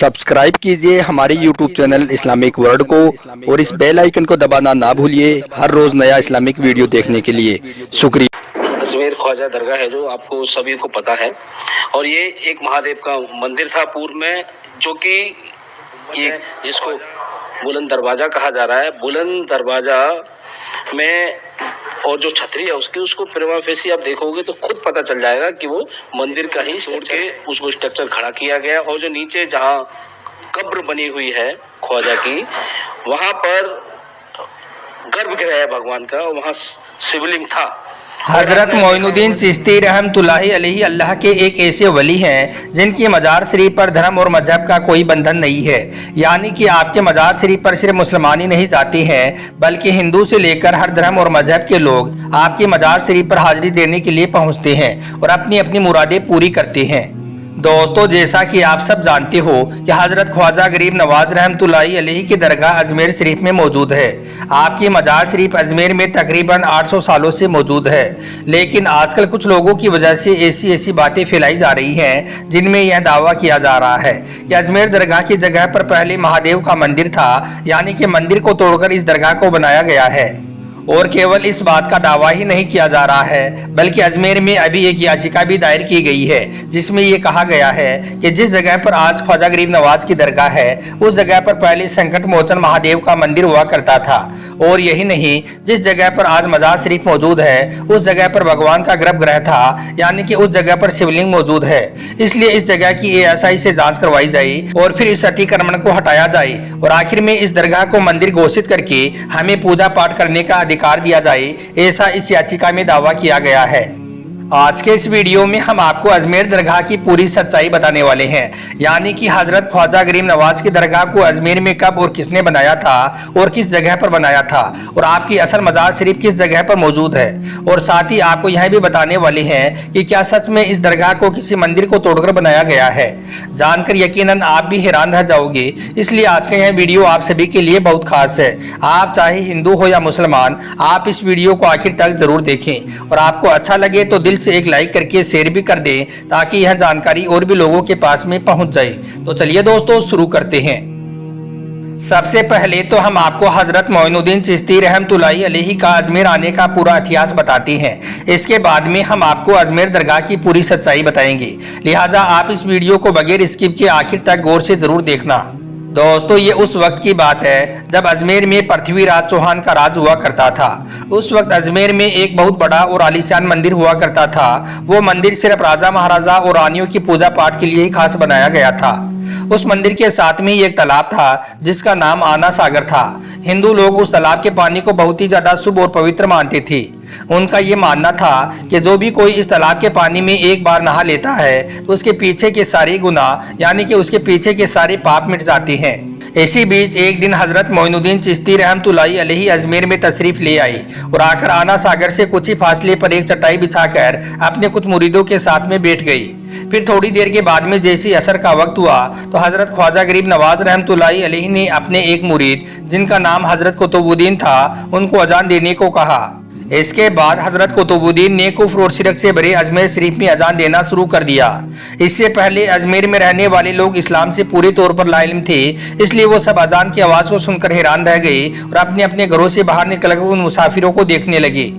Subscribe कीजिए हमारे YouTube channel Islamic world को और इस बेल आइकन को दबाना ना भूलिए हर रोज नया इस्लामिक वीडियो देखने के लिए। शुक्रिया। अजमेर ख्वाजा दरगाह है जो आपको सभी को पता है, और ये एक महादेव का मंदिर था पूर्व में, जो कि ये जिसको बुलंद दरवाजा कहा जा रहा है। बुलंद दरवाजा में और जो छतरी है उसकी, उसको प्रिमा फेसी आप देखोगे तो खुद पता चल जाएगा कि वो मंदिर का ही छोड़ के उसको स्ट्रक्चर खड़ा किया गया। और जो नीचे जहाँ कब्र बनी हुई है ख्वाजा की, वहां पर गर्भगृह है भगवान का, और वहाँ शिवलिंग था। हज़रत मोइनुद्दीन चिश्ती रहमतुल्लाहि अलैहि अल्लाह के एक ऐसे वली हैं जिनकी मज़ार शरीफ पर धर्म और मजहब का कोई बंधन नहीं है। यानी कि आपके मज़ार शरीफ पर सिर्फ मुसलमान ही नहीं जाते हैं, बल्कि हिंदू से लेकर हर धर्म और मजहब के लोग आपके मज़ार शरीफ पर हाजिरी देने के लिए पहुँचते हैं और अपनी अपनी मुरादें पूरी करते हैं। दोस्तों, जैसा कि आप सब जानते हो कि हज़रत ख्वाजा गरीब नवाज रहमतुल्लाहि अलैहि की दरगाह अजमेर शरीफ में मौजूद है। आपकी मज़ार शरीफ अजमेर में तकरीबन 800 सालों से मौजूद है, लेकिन आजकल कुछ लोगों की वजह से ऐसी बातें फैलाई जा रही हैं जिनमें यह दावा किया जा रहा है कि अजमेर दरगाह की जगह पर पहले महादेव का मंदिर था, यानी कि मंदिर को तोड़कर इस दरगाह को बनाया गया है। और केवल इस बात का दावा ही नहीं किया जा रहा है, बल्कि अजमेर में अभी एक याचिका भी दायर की गई है जिसमें ये कहा गया है कि जिस जगह पर आज ख्वाजा गरीब नवाज की दरगाह है उस जगह पर पहले संकट मोचन महादेव का मंदिर हुआ करता था। और यही नहीं, जिस जगह पर आज मज़ार शरीफ मौजूद है उस जगह पर भगवान का गर्भगृह था, यानी कि उस जगह पर शिवलिंग मौजूद है। इसलिए इस जगह की ASI से जांच करवाई जाए और फिर इस अतिक्रमण को हटाया जाए और आखिर में इस दरगाह को मंदिर घोषित करके हमें पूजा पाठ करने का अधिकार दिया जाए, ऐसा इस याचिका में दावा किया गया है। आज के इस वीडियो में हम आपको अजमेर दरगाह की पूरी सच्चाई बताने वाले हैं, यानी कि हजरत ख्वाजा गरीब नवाज की दरगाह को अजमेर में कब और किसने बनाया था और किस जगह पर बनाया था, और आपकी असल मज़ार शरीफ किस जगह पर मौजूद है। और साथ ही आपको यह भी बताने वाले हैं कि क्या सच में इस दरगाह को किसी मंदिर को तोड़कर बनाया गया है। जानकर यकीनन आप भी हैरान रह जाओगे, इसलिए आज का यह वीडियो आप सभी के लिए बहुत खास है। आप चाहे हिंदू हो या मुसलमान, आप इस वीडियो को आखिर तक जरूर देखें, और आपको अच्छा लगे तो दिल से एक लाइक करके शेयर भी कर दें ताकि यह जानकारी और भी लोगों के पास में पहुंच जाए। तो चलिए दोस्तों, शुरू करते हैं। सबसे पहले तो हम आपको हज़रत मोइनुद्दीन चिश्ती रहमतुल्लाहि अलैहि का अजमेर आने का पूरा इतिहास बताते हैं। इसके बाद में हम आपको अजमेर दरगाह की पूरी सच्चाई बताएंगे, लिहाजा आप इस वीडियो को बगैर स्किप के आखिर तक गौर से जरूर देखना। दोस्तों, ये उस वक्त की बात है जब अजमेर में पृथ्वीराज चौहान का राज हुआ करता था। उस वक्त अजमेर में एक बहुत बड़ा और आलीशान मंदिर हुआ करता था। वो मंदिर सिर्फ राजा महाराजा और रानियों की पूजा पाठ के लिए ही खास बनाया गया था। उस मंदिर के साथ में ही एक तालाब था जिसका नाम आना सागर था। हिंदू लोग उस तालाब के पानी को बहुत ही ज्यादा शुभ और पवित्र मानते थे। उनका ये मानना था कि जो भी कोई इस तालाब के पानी में एक बार नहा लेता है तो उसके पीछे के सारे गुनाह, यानी कि उसके पीछे के सारे पाप मिट जाते हैं। इसी बीच एक दिन हजरत मोइनुद्दीन चिश्ती रहमतुल्लाहि अलैहि अजमेर में तशरीफ ले आई और आकर आना सागर से कुछ ही फासले पर एक चटाई बिछाकर अपने कुछ मुरीदों के साथ में बैठ गई। फिर थोड़ी देर के बाद में जैसे असर का वक्त हुआ तो हजरत ख्वाजा गरीब नवाज रहमतुल्लाहि अलैहि ने अपने एक मुरीद, जिनका नाम हजरत कुतुबुद्दीन था, उनको अजान देने को कहा। इसके बाद हजरत कुतुबुद्दीन ने कुफ्र और शिरक से भरे अजमेर शरीफ में अजान देना शुरू कर दिया। इससे पहले अजमेर में रहने वाले लोग इस्लाम से पूरे तौर पर लाइल्म थे, इसलिए वो सब अजान की आवाज़ को सुनकर हैरान रह गए और अपने अपने घरों से बाहर निकलकर उन मुसाफिरों को देखने लगे।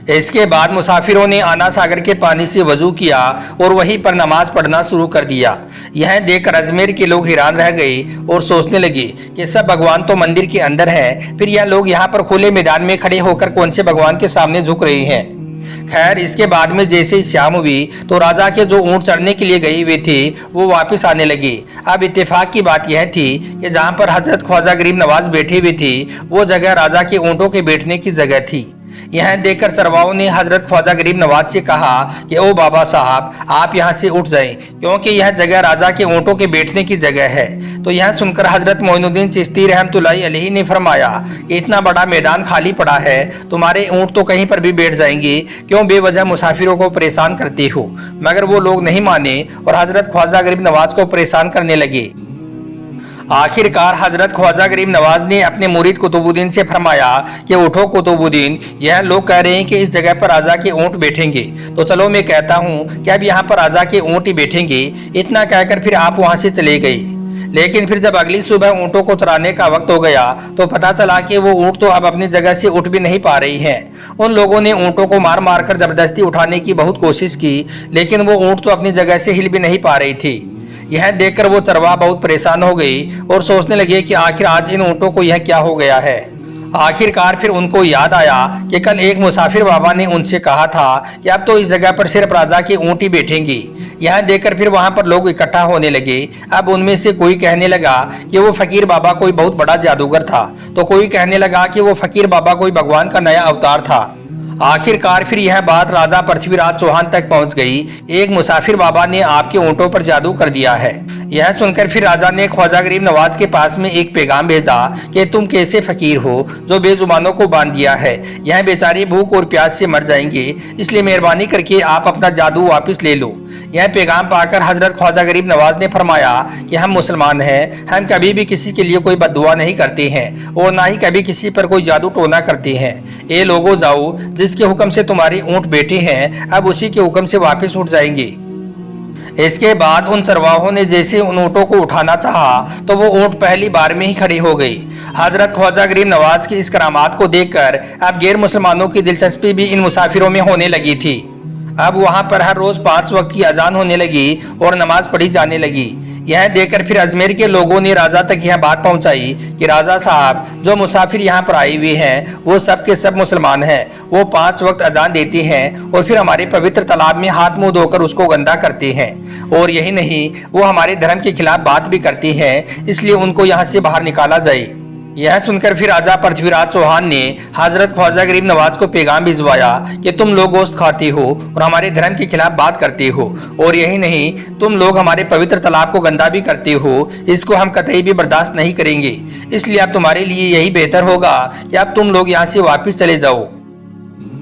इसके बाद मुसाफिरों ने आना सागर के पानी से वजू किया और वहीं पर नमाज पढ़ना शुरू कर दिया। यह देखकर अजमेर के लोग हैरान रह गए और सोचने लगे कि सब भगवान तो मंदिर के अंदर हैं, फिर यह लोग यहाँ पर खुले मैदान में खड़े होकर कौन से भगवान के सामने झुक रहे हैं। खैर, इसके बाद में जैसे ही शाम हुई तो राजा के जो ऊँट चढ़ने के लिए गए हुए थे वो वापस आने लगे। अब इत्तेफाक की बात यह थी कि जहाँ पर हजरत ख्वाजा गरीब नवाज बैठे हुए थे वो जगह राजा के ऊँटों के बैठने की जगह थी। यह देखकर सरवाओं ने हजरत ख्वाजा गरीब नवाज से कहा कि ओ बाबा साहब, आप यहाँ से उठ जाएं, क्योंकि यह जगह राजा के ऊँटों के बैठने की जगह है। तो यह सुनकर हजरत मोइनुद्दीन चिश्ती रहमतुल्लाहि अलैहि ने फरमाया कि इतना बड़ा मैदान खाली पड़ा है, तुम्हारे ऊँट तो कहीं पर भी बैठ जाएंगे, क्यों बेवजह मुसाफिरों को परेशान करते हो। मगर वो लोग नहीं माने और हजरत ख्वाजा गरीब नवाज को परेशान करने लगे। आखिरकार हजरत ख्वाजा गरीब नवाज ने अपने मुरीद कुतुबुद्दीन से फरमाया कि उठो कुतुबुद्दीन, यह लोग कह रहे हैं कि इस जगह पर राजा के ऊँट बैठेंगे, तो चलो मैं कहता हूँ कि अब यहाँ पर राजा के ऊँट ही बैठेंगे। इतना कहकर फिर आप वहाँ से चले गए। लेकिन फिर जब अगली सुबह ऊँटों को चराने का वक्त हो गया तो पता चला कि वो ऊँट तो अब अपनी जगह से उठ भी नहीं पा रही हैं। उन लोगों ने ऊँटों को मार मार कर जबरदस्ती उठाने की बहुत कोशिश की, लेकिन वो ऊँट तो अपनी जगह से हिल भी नहीं पा रही थी। यह देखकर वो चरवाहा बहुत परेशान हो गई और सोचने लगे कि आखिर आज इन ऊँटों को यह क्या हो गया है। आखिरकार फिर उनको याद आया कि कल एक मुसाफिर बाबा ने उनसे कहा था कि अब तो इस जगह पर सिर्फ राजा की ऊँट ही बैठेंगी। यह देखकर फिर वहां पर लोग इकट्ठा होने लगे। अब उनमें से कोई कहने लगा कि वो फकीर बाबा कोई बहुत बड़ा जादूगर था, तो कोई कहने लगा कि वो फकीर बाबा कोई भगवान का नया अवतार था। आखिरकार फिर यह बात राजा पृथ्वीराज चौहान तक पहुंच गई। एक मुसाफिर बाबा ने आपके ऊँटों पर जादू कर दिया है। यह सुनकर फिर राजा ने ख्वाजा गरीब नवाज के पास में एक पैगाम भेजा कि तुम कैसे फकीर हो जो बेजुबानों को बांध दिया है, यह बेचारे भूख और प्यास से मर जाएंगे, इसलिए मेहरबानी करके आप अपना जादू वापस ले लो। यह पैगाम पाकर हजरत ख्वाजा गरीब नवाज ने फरमाया कि हम मुसलमान हैं, हम कभी भी किसी के लिए कोई बद्दुआ नहीं करते हैं और ना ही कभी किसी पर कोई जादू टोना करते हैं। ये लोगों जाओ, जिसके हुक्म से तुम्हारे ऊँट बैठे हैं अब उसी के हुक्म से वापस उठ जाएंगे। इसके बाद उन चरवाहों ने जैसे उन ऊँटों को उठाना चाहा तो वो ऊँट पहली बार में ही खड़ी हो गई। हजरत ख्वाजा गरीब नवाज की इस करामात को देखकर अब गैर मुसलमानों की दिलचस्पी भी इन मुसाफिरों में होने लगी थी। अब वहाँ पर हर रोज 5 वक्त की अजान होने लगी और नमाज पढ़ी जाने लगी। यह देखकर फिर अजमेर के लोगों ने राजा तक यह बात पहुंचाई कि राजा साहब, जो मुसाफिर यहाँ पर आए हुए हैं वो सब के सब मुसलमान हैं। वो 5 वक्त अजान देते हैं और फिर हमारे पवित्र तालाब में हाथ मुंह धोकर उसको गंदा करते हैं, और यही नहीं वो हमारे धर्म के खिलाफ बात भी करते हैं, इसलिए उनको यहाँ से बाहर निकाला जाए। यह सुनकर फिर राजा पृथ्वीराज चौहान ने हजरत ख्वाजा गरीब नवाज को पैगाम भिजवाया कि तुम लोग गोश्त खाते हो और हमारे धर्म के खिलाफ बात करते हो, और यही नहीं तुम लोग हमारे पवित्र तालाब को गंदा भी करते हो, इसको हम कतई भी बर्दाश्त नहीं करेंगे। इसलिए अब तुम्हारे लिए यही बेहतर होगा कि अब तुम लोग यहाँ से वापस चले जाओ।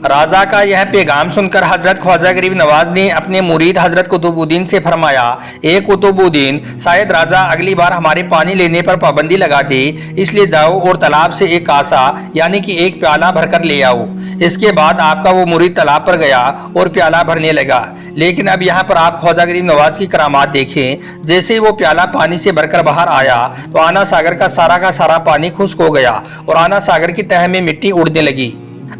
राजा का यह पैगाम सुनकर हजरत ख्वाजा गरीब नवाज ने अपने मुरीद हजरत कुतुबुद्दीन से फरमाया, ए कुतुबुद्दीन, शायद राजा अगली बार हमारे पानी लेने पर पाबंदी लगा दे, इसलिए जाओ और तालाब से एक कासा यानी कि एक प्याला भरकर ले आओ। इसके बाद आपका वो मुरीद तालाब पर गया और प्याला भरने लगा। लेकिन अब यहाँ पर आप ख्वाजा गरीब नवाज की करामात देखें। जैसे ही वो प्याला पानी से भरकर बाहर आया तो आना सागर का सारा पानी खुश्क हो गया और आना सागर की तह में मिट्टी उड़ने लगी।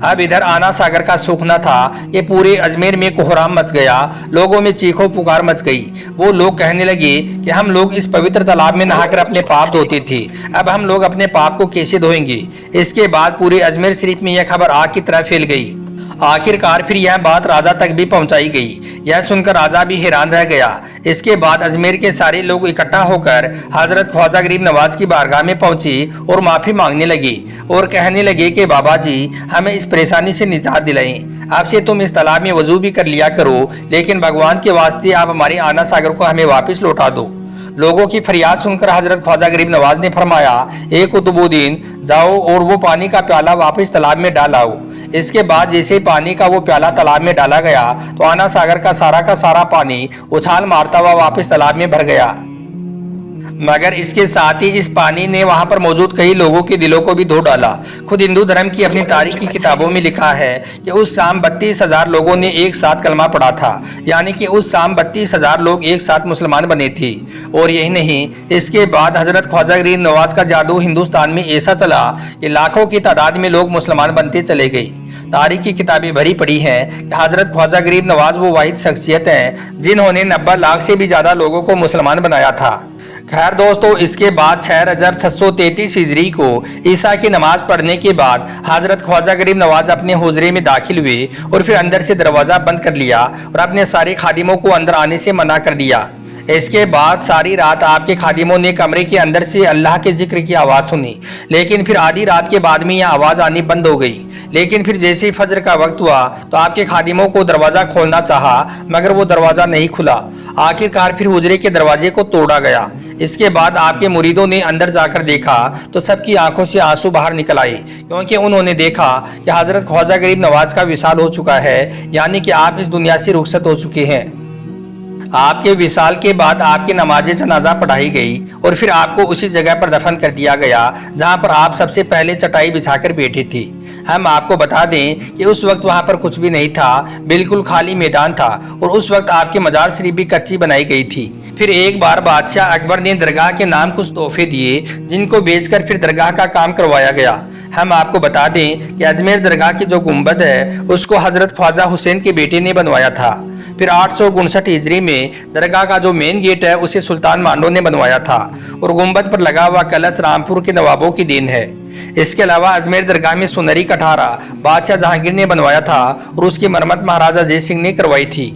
अब इधर आना सागर का सूखना था कि पूरे अजमेर में कोहराम मच गया, लोगों में चीखों पुकार मच गई। वो लोग कहने लगे कि हम लोग इस पवित्र तालाब में नहाकर अपने पाप धोते थे, अब हम लोग अपने पाप को कैसे धोएंगे। इसके बाद पूरे अजमेर शरीफ में यह खबर आग की तरह फैल गई। आखिरकार फिर यह बात राजा तक भी पहुंचाई गई। यह सुनकर राजा भी हैरान रह गया। इसके बाद अजमेर के सारे लोग इकट्ठा होकर हजरत ख्वाजा गरीब नवाज की बारगाह में पहुंची और माफी मांगने लगे और कहने लगे कि बाबा जी, हमें इस परेशानी से निजात दिलाएं। आपसे तुम इस तालाब में वजू भी कर लिया करो, लेकिन भगवान के वास्ते आप हमारे आना सागर को हमें वापस लौटा दो। लोगों की फरियाद सुनकर हजरत ख्वाजा गरीब नवाज ने फरमाया, ए कुतुबुद्दीन, जाओ और वो पानी का प्याला वापस तालाब में डालाओ। इसके बाद जैसे पानी का वो प्याला तालाब में डाला गया तो आना सागर का सारा पानी उछाल मारता हुआ वापस तालाब में भर गया। मगर इसके साथ ही इस पानी ने वहां पर मौजूद कई लोगों के दिलों को भी धो डाला। खुद हिंदू धर्म की अपनी तारीख की किताबों में लिखा है कि उस शाम 32,000 लोगों ने एक साथ कलमा पढ़ा था, यानी कि उस शाम 32,000 लोग एक साथ मुसलमान बने थे। और यही नहीं, इसके बाद हजरत ख्वाजा गरीब नवाज का जादू हिंदुस्तान में ऐसा चला कि लाखों की तादाद में लोग मुसलमान बनते चले गए। तारीख की किताबें भरी पड़ी हैं कि हजरत ख्वाजा गरीब नवाज वो वाहिद शख्सियत हैं जिन्होंने 90 लाख से भी ज़्यादा लोगों को मुसलमान बनाया था। खैर दोस्तों, इसके बाद 6 रजब 633 हिजरी को ईसा की नमाज पढ़ने के बाद हजरत ख्वाजा गरीब नवाज अपने हुजरे में दाखिल हुए और फिर अंदर से दरवाज़ा बंद कर लिया और अपने सारे खादिमों को अंदर आने से मना कर दिया। इसके बाद सारी रात आपके खादिमों ने कमरे के अंदर से अल्लाह के जिक्र की आवाज़ सुनी, लेकिन फिर आधी रात के बाद में यह आवाज़ आनी बंद हो गई। लेकिन फिर जैसे ही फजर का वक्त हुआ तो आपके खादिमों को दरवाज़ा खोलना चाहा, मगर वो दरवाज़ा नहीं खुला। आखिरकार फिर हुजरे के दरवाजे को तोड़ा गया। इसके बाद आपके मुरीदों ने अंदर जाकर देखा तो सबकी आंखों से आंसू बाहर निकल आए, क्योंकि उन्होंने देखा कि हजरत ख्वाजा गरीब नवाज का विसाल हो चुका है, यानी कि आप इस दुनिया से रुखसत हो चुके हैं। आपके विसाल के बाद आपकी नमाज जनाजा पढ़ाई गई और फिर आपको उसी जगह पर दफन कर दिया गया जहां पर आप सबसे पहले चटाई बिछाकर बैठे थे। हम आपको बता दें कि उस वक्त वहां पर कुछ भी नहीं था, बिल्कुल खाली मैदान था और उस वक्त आपके मजार शरीफ भी कच्ची बनाई गई थी। फिर एक बार बादशाह अकबर ने दरगाह के नाम कुछ तोहफे दिए, जिनको बेचकर फिर दरगाह का काम करवाया गया। हम आपको बता दें कि अजमेर दरगाह की जो गुंबद है उसको हजरत ख्वाजा हुसैन के बेटे ने बनवाया था। फिर 859 हिजरी में दरगाह का जो मेन गेट है उसे सुल्तान मांडो ने बनवाया था और गुंबद पर लगा हुआ कलश रामपुर के नवाबों की देन है। इसके अलावा अजमेर दरगाह में सुनहरी कठारा बादशाह जहांगीर ने बनवाया था और उसकी मरम्मत महाराजा जय सिंह ने करवाई थी।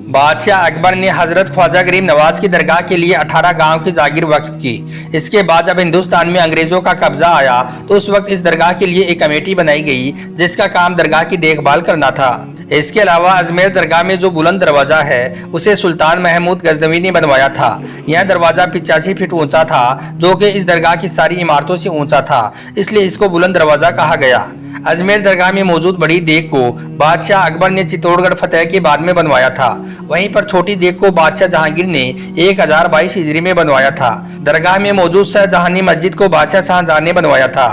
बादशाह अकबर ने हजरत ख्वाजा गरीब नवाज की दरगाह के लिए 18 गांव की जागीर वक्फ की। इसके बाद जब हिंदुस्तान में अंग्रेजों का कब्जा आया तो उस वक्त इस दरगाह के लिए एक कमेटी बनाई गई जिसका काम दरगाह की देखभाल करना था। इसके अलावा अजमेर दरगाह में जो बुलंद दरवाजा है उसे सुल्तान महमूद गजनवी ने बनवाया था। यह दरवाजा 85 फीट ऊंचा था, जो कि इस दरगाह की सारी इमारतों से ऊंचा था, इसलिए इसको बुलंद दरवाजा कहा गया। अजमेर दरगाह में मौजूद बड़ी देग को बादशाह अकबर ने चित्तौड़गढ़ फतेह के बाद में बनवाया था। वहीं पर छोटी देग को बादशाह जहांगीर ने 1022 हिजरी में बनवाया था। दरगाह में मौजूद शाहजहानी मस्जिद को बादशाह शाहजहां ने बनवाया था।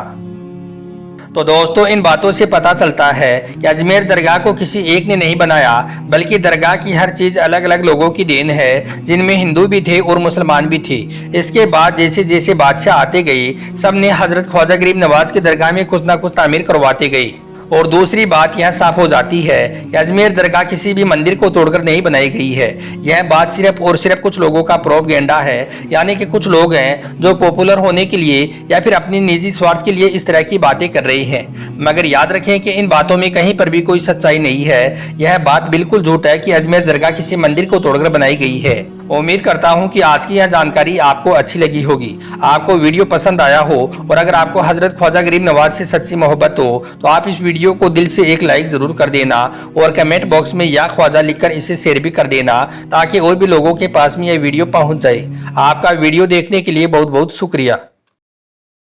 तो दोस्तों, इन बातों से पता चलता है कि अजमेर दरगाह को किसी एक ने नहीं बनाया, बल्कि दरगाह की हर चीज़ अलग अलग लोगों की देन है, जिनमें हिंदू भी थे और मुसलमान भी थे। इसके बाद जैसे जैसे बादशाह आते गए, सब ने हजरत ख्वाजा गरीब नवाज की दरगाह में कुछ ना कुछ तामीर करवाते गए। और दूसरी बात यह साफ हो जाती है कि अजमेर दरगाह किसी भी मंदिर को तोड़कर नहीं बनाई गई है। यह बात सिर्फ और सिर्फ कुछ लोगों का प्रोपगेंडा है, यानी कि कुछ लोग हैं जो पॉपुलर होने के लिए या फिर अपनी निजी स्वार्थ के लिए इस तरह की बातें कर रहे हैं। मगर याद रखें कि इन बातों में कहीं पर भी कोई सच्चाई नहीं है। यह बात बिल्कुल झूठ है कि अजमेर दरगाह किसी मंदिर को तोड़कर बनाई गई है। उम्मीद करता हूं कि आज की यह जानकारी आपको अच्छी लगी होगी, आपको वीडियो पसंद आया हो, और अगर आपको हजरत ख्वाजा गरीब नवाज से सच्ची मोहब्बत हो तो आप इस वीडियो को दिल से एक लाइक जरूर कर देना और कमेंट बॉक्स में या ख्वाजा लिखकर इसे शेयर भी कर देना, ताकि और भी लोगों के पास में यह वीडियो पहुंच जाए। आपका वीडियो देखने के लिए बहुत बहुत शुक्रिया।